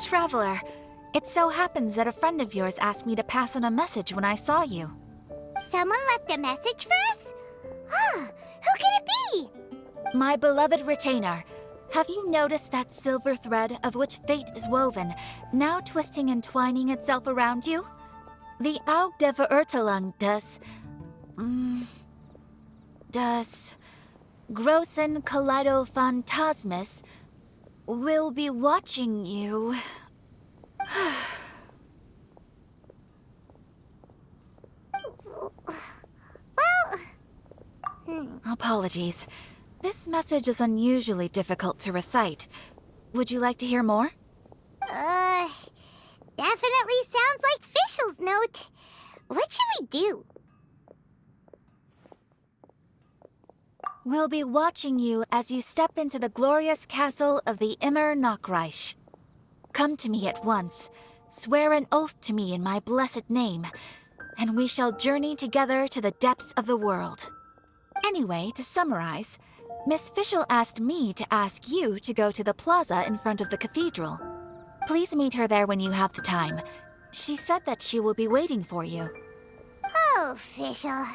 Traveler, it so happens that a friend of yours asked me to pass on a message when I saw you. Someone left a message for us? Ah, who can it be? My beloved retainer, have you noticed that silver thread of which fate is woven, now twisting and twining itself around you? The Aug de Verurtelung does Grossen Kaleido Phantasmus will be watching you. Apologies. This message is unusually difficult to recite. Would you like to hear more? Definitely sounds like Fischl's note. What should we do? We'll be watching you as you step into the glorious castle of the Immer Nachreich. Come to me at once, swear an oath to me in my blessed name, and we shall journey together to the depths of the world. Anyway, to summarize, Miss Fischl asked me to ask you to go to the plaza in front of the cathedral. Please meet her there when you have the time. She said that she will be waiting for you. Oh, Fischl.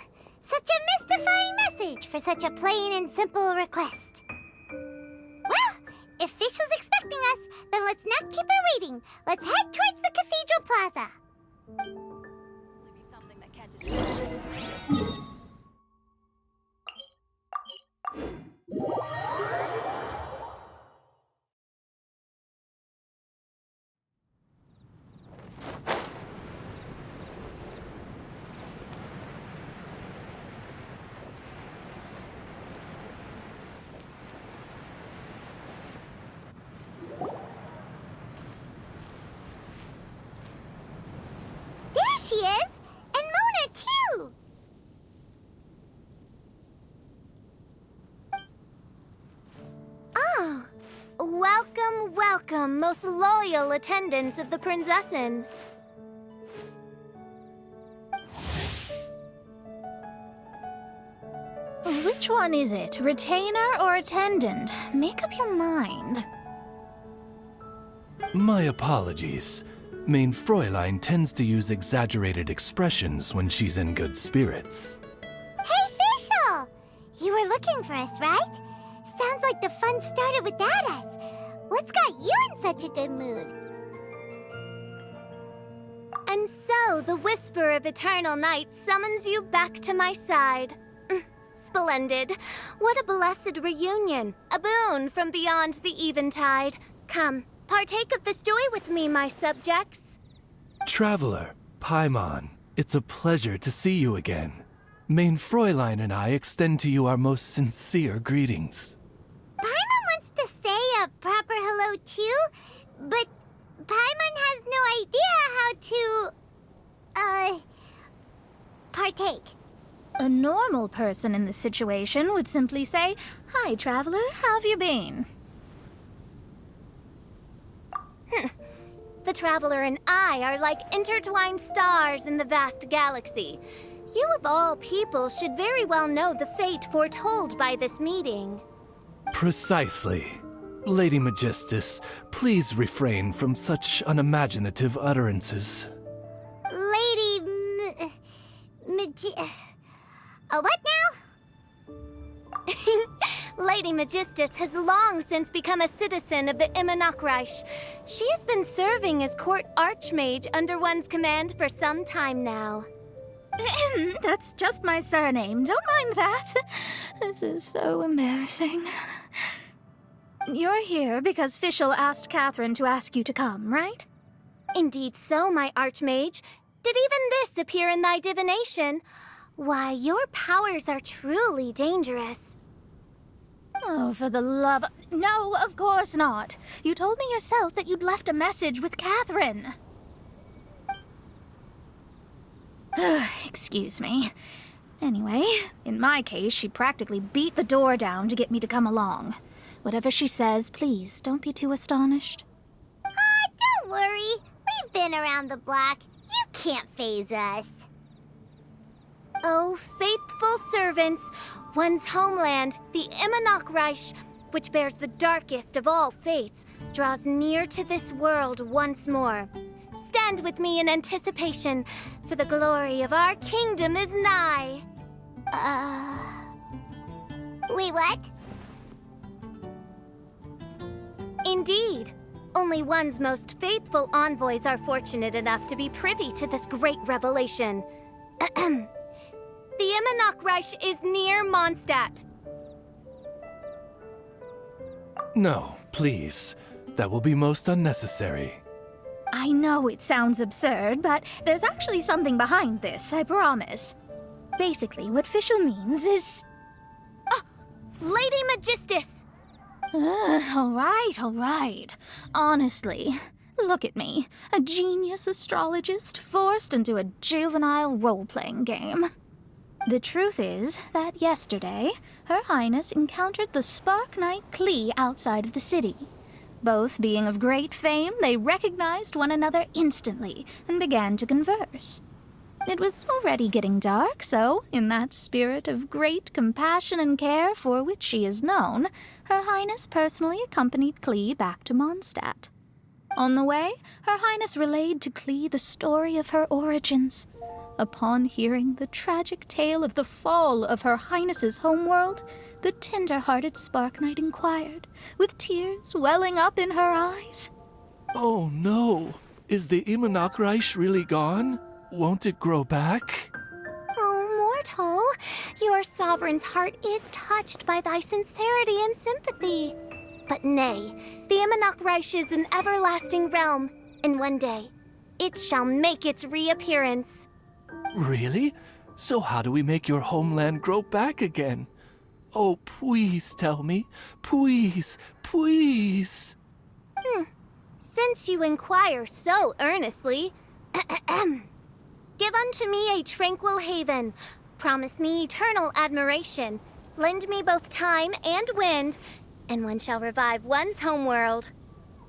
Such a mystifying message for such a plain and simple request. Well, if Fischl's expecting us, then let's not keep her waiting. Let's head towards the cathedral plaza. She is! And Mona, too! Oh, welcome, welcome, most loyal attendants of the Prinzessin. Which one is it, retainer or attendant? Make up your mind. My apologies. Main Fräulein tends to use exaggerated expressions when she's in good spirits. Hey, Fischl! You were looking for us, right? Sounds like the fun started without us. What's got you in such a good mood? And so, the whisper of eternal night summons you back to my side. Splendid. What a blessed reunion. A boon from beyond the eventide. Come. Partake of this joy with me, my subjects. Traveler, Paimon, it's a pleasure to see you again. Main Fräulein and I extend to you our most sincere greetings. Paimon wants to say a proper hello too, but Paimon has no idea how to, partake. A normal person in this situation would simply say, "Hi, traveler, how have you been?" The Traveler and I are like intertwined stars in the vast galaxy. You of all people should very well know the fate foretold by this meeting. Precisely. Lady Magistus, please refrain from such unimaginative utterances. What now? Lady Magistus has long since become a citizen of the Immer Nachreich. She has been serving as court archmage under one's command for some time now. That's just my surname. Don't mind that. This is so embarrassing. You're here because Fischl asked Catherine to ask you to come, right? Indeed so, my archmage. Did even this appear in thy divination? Why, your powers are truly dangerous. Oh, for the love... No, of course not. You told me yourself that you'd left a message with Catherine. Excuse me. Anyway, in my case, she practically beat the door down to get me to come along. Whatever she says, please, don't be too astonished. Don't worry. We've been around the block. You can't faze us. Oh, faithful servants, one's homeland, the Immer Nachreich, which bears the darkest of all fates, draws near to this world once more. Stand with me in anticipation, for the glory of our kingdom is nigh. Wait, what? Indeed. Only one's most faithful envoys are fortunate enough to be privy to this great revelation. The Immernoch is near Mondstadt. No, please. That will be most unnecessary. I know it sounds absurd, but there's actually something behind this, I promise. Basically, what Fischl means is... Lady Magistus! All right. Honestly, look at me. A genius astrologist forced into a juvenile role-playing game. The truth is that yesterday, Her Highness encountered the Spark Knight Klee outside of the city. Both being of great fame, they recognized one another instantly and began to converse. It was already getting dark, so, in that spirit of great compassion and care for which she is known, Her Highness personally accompanied Klee back to Mondstadt. On the way, Her Highness relayed to Klee the story of her origins. Upon hearing the tragic tale of the fall of Her Highness's homeworld, the tender-hearted Spark Knight inquired, with tears welling up in her eyes. Oh no! Is the Immernoch really gone? Won't it grow back? Oh, mortal, your sovereign's heart is touched by thy sincerity and sympathy. But nay, the Immernoch is an everlasting realm, and one day, it shall make its reappearance. Really? So how do we make your homeland grow back again? Oh, please tell me. Please, please. Since you inquire so earnestly, give unto me a tranquil haven. Promise me eternal admiration. Lend me both time and wind, and one shall revive one's homeworld.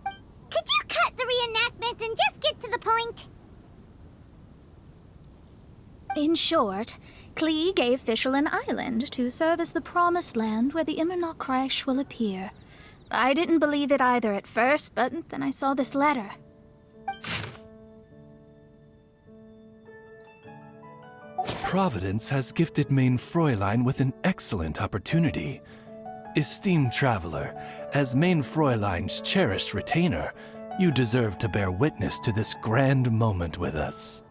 Could you cut the reenactment and just get to the point? In short, Klee gave Fischl an island to serve as the promised land where the Immernoch will appear. I didn't believe it either at first, but then I saw this letter. Providence has gifted Main Fräulein with an excellent opportunity. Esteemed traveler, as Main Fräulein's cherished retainer, you deserve to bear witness to this grand moment with us.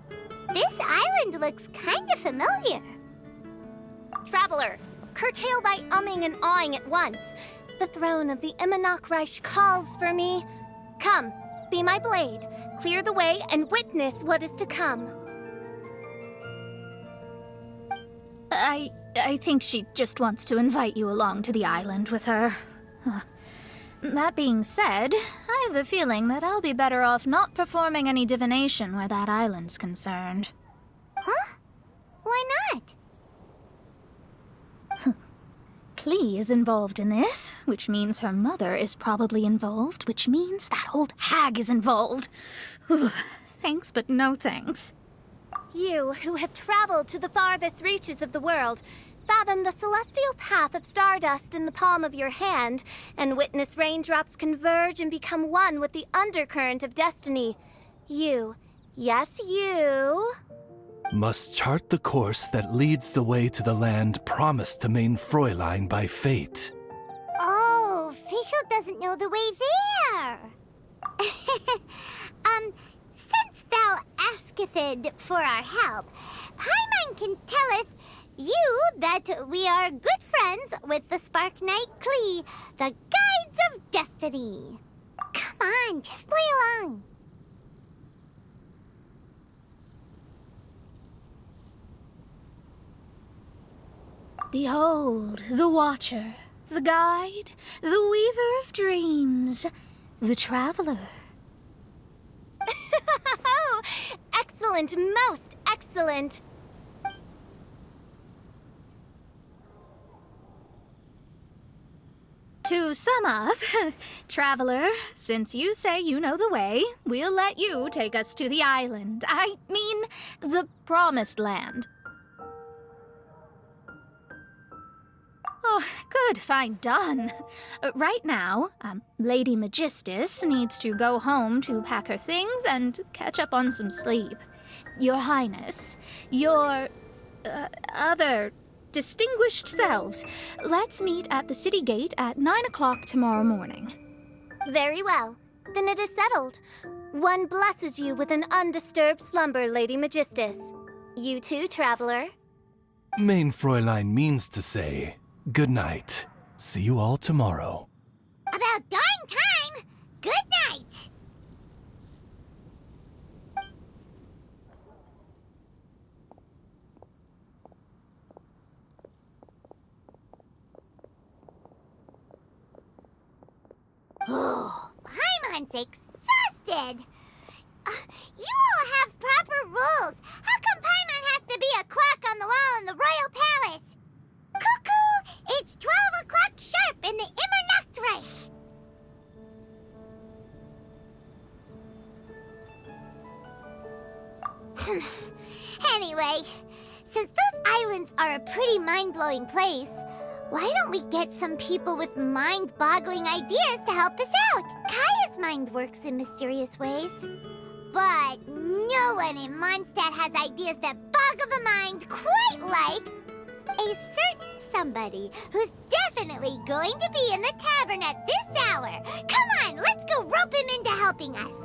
This island looks kinda familiar. Traveler, curtail thy umming and awing at once. The throne of the Immernoch calls for me. Come, be my blade, clear the way, and witness what is to come. I think she just wants to invite you along to the island with her. That being said, I have a feeling that I'll be better off not performing any divination where that island's concerned. Huh? Why not? Klee is involved in this, which means her mother is probably involved, which means that old hag is involved. Thanks, but no thanks. You, who have traveled to the farthest reaches of the world, fathom the celestial path of stardust in the palm of your hand, and witness raindrops converge and become one with the undercurrent of destiny. You, yes you... Must chart the course that leads the way to the land promised to Main Fräulein by fate. Oh, Fischl doesn't know the way there. Since thou asketh for our help, Paimon can telleth you that we are good friends with the Spark Knight Klee, the Guides of Destiny. Come on, just play along. Behold, the Watcher, the Guide, the Weaver of Dreams, the Traveler. Excellent, most excellent. To sum up, Traveler, since you say you know the way, we'll let you take us to the island. I mean, the Promised Land. Oh, good, fine, done. Right now, Lady Magistus needs to go home to pack her things and catch up on some sleep. Your Highness, your other distinguished selves, let's meet at the city gate at 9 o'clock tomorrow morning. Very well. Then it is settled. One blesses you with an undisturbed slumber, Lady Magistus. You too, traveler. Main Fräulein means to say, good night. See you all tomorrow. About darn time! Good night! Oh, Paimon's exhausted! You all have proper rules. How come Paimon has to be a clock on the wall in the royal palace? Cuckoo! It's 12 o'clock sharp in the Immer Nachtreich. Anyway, since those islands are a pretty mind-blowing place, why don't we get some people with mind-boggling ideas to help us out? Kaya's mind works in mysterious ways. But no one in Mondstadt has ideas that boggle the mind quite like a certain somebody who's definitely going to be in the tavern at this hour. Come on, let's go rope him into helping us.